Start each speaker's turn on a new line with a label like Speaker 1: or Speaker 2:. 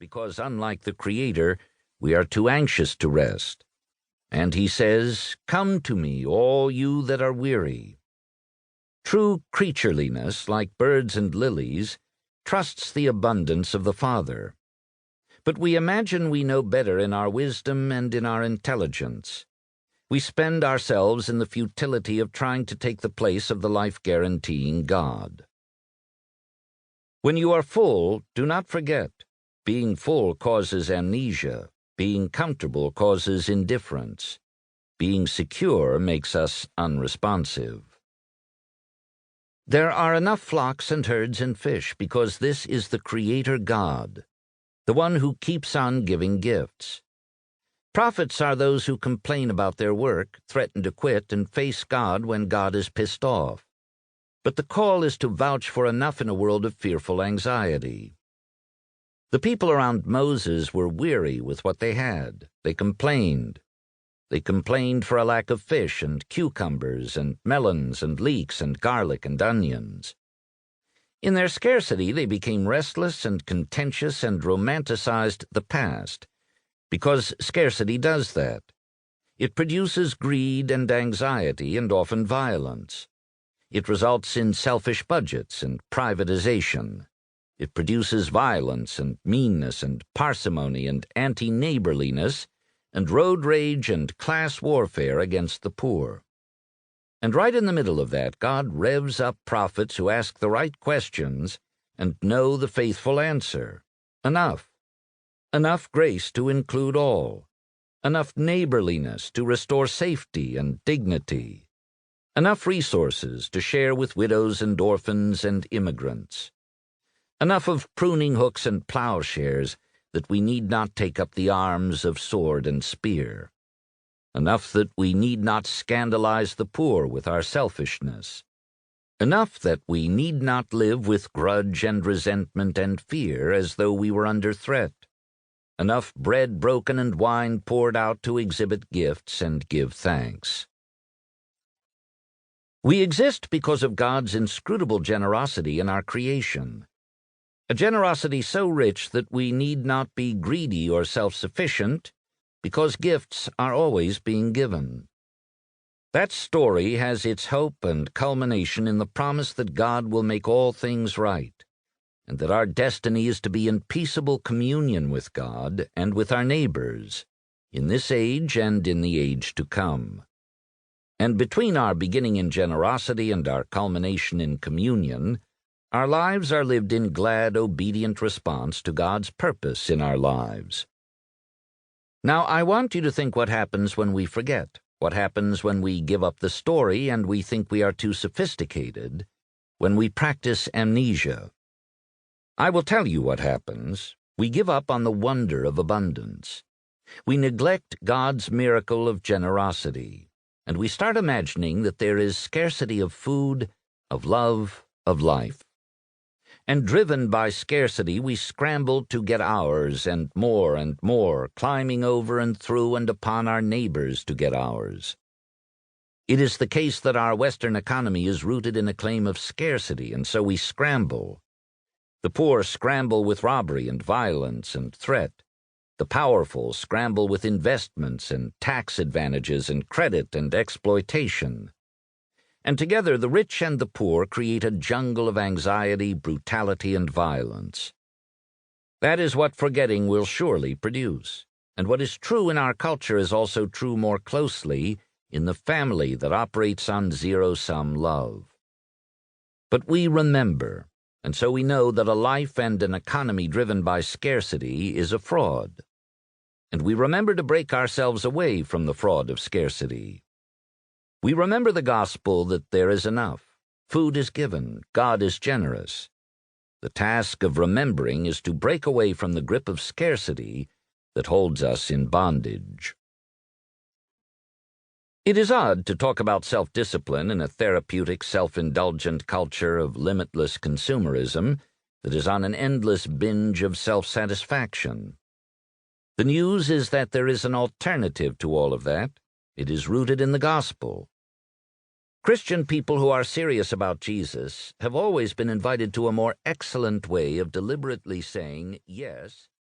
Speaker 1: because unlike the Creator, we are too anxious to rest. And he says, "Come to me, all you that are weary." True creatureliness, like birds and lilies, trusts the abundance of the Father. But we imagine we know better in our wisdom and in our intelligence. We spend ourselves in the futility of trying to take the place of the life-guaranteeing God. When you are full, do not forget, being full causes amnesia. Being comfortable causes indifference. Being secure makes us unresponsive. There are enough flocks and herds and fish because this is the Creator God, the one who keeps on giving gifts. Prophets are those who complain about their work, threaten to quit, and face God when God is pissed off. But the call is to vouch for enough in a world of fearful anxiety. The people around Moses were weary with what they had. They complained. They complained for a lack of fish and cucumbers and melons and leeks and garlic and onions. In their scarcity, they became restless and contentious and romanticized the past, because scarcity does that. It produces greed and anxiety and often violence. It results in selfish budgets and privatization. It produces violence and meanness and parsimony and anti-neighborliness and road rage and class warfare against the poor. And right in the middle of that, God revs up prophets who ask the right questions and know the faithful answer. Enough. Enough grace to include all. Enough neighborliness to restore safety and dignity. Enough resources to share with widows and orphans and immigrants. Enough of pruning hooks and plowshares that we need not take up the arms of sword and spear. Enough that we need not scandalize the poor with our selfishness. Enough that we need not live with grudge and resentment and fear as though we were under threat. Enough bread broken and wine poured out to exhibit gifts and give thanks. We exist because of God's inscrutable generosity in our creation. A generosity so rich that we need not be greedy or self-sufficient, because gifts are always being given. That story has its hope and culmination in the promise that God will make all things right, and that our destiny is to be in peaceable communion with God and with our neighbors, in this age and in the age to come. And between our beginning in generosity and our culmination in communion, our lives are lived in glad, obedient response to God's purpose in our lives. Now, I want you to think what happens when we forget, what happens when we give up the story and we think we are too sophisticated, when we practice amnesia. I will tell you what happens. We give up on the wonder of abundance. We neglect God's miracle of generosity, and we start imagining that there is scarcity of food, of love, of life. And driven by scarcity, we scramble to get ours and more, climbing over and through and upon our neighbors to get ours. It is the case that our Western economy is rooted in a claim of scarcity, and so we scramble. The poor scramble with robbery and violence and threat. The powerful scramble with investments and tax advantages and credit and exploitation. And together the rich and the poor create a jungle of anxiety, brutality, and violence. That is what forgetting will surely produce. And what is true in our culture is also true more closely in the family that operates on zero-sum love. But we remember, and so we know that a life and an economy driven by scarcity is a fraud. And we remember to break ourselves away from the fraud of scarcity. We remember the gospel that there is enough. Food is given. God is generous. The task of remembering is to break away from the grip of scarcity that holds us in bondage. It is odd to talk about self-discipline in a therapeutic, self-indulgent culture of limitless consumerism that is on an endless binge of self-satisfaction. The news is that there is an alternative to all of that. It is rooted in the gospel. Christian people who are serious about Jesus have always been invited to a more excellent way of deliberately saying yes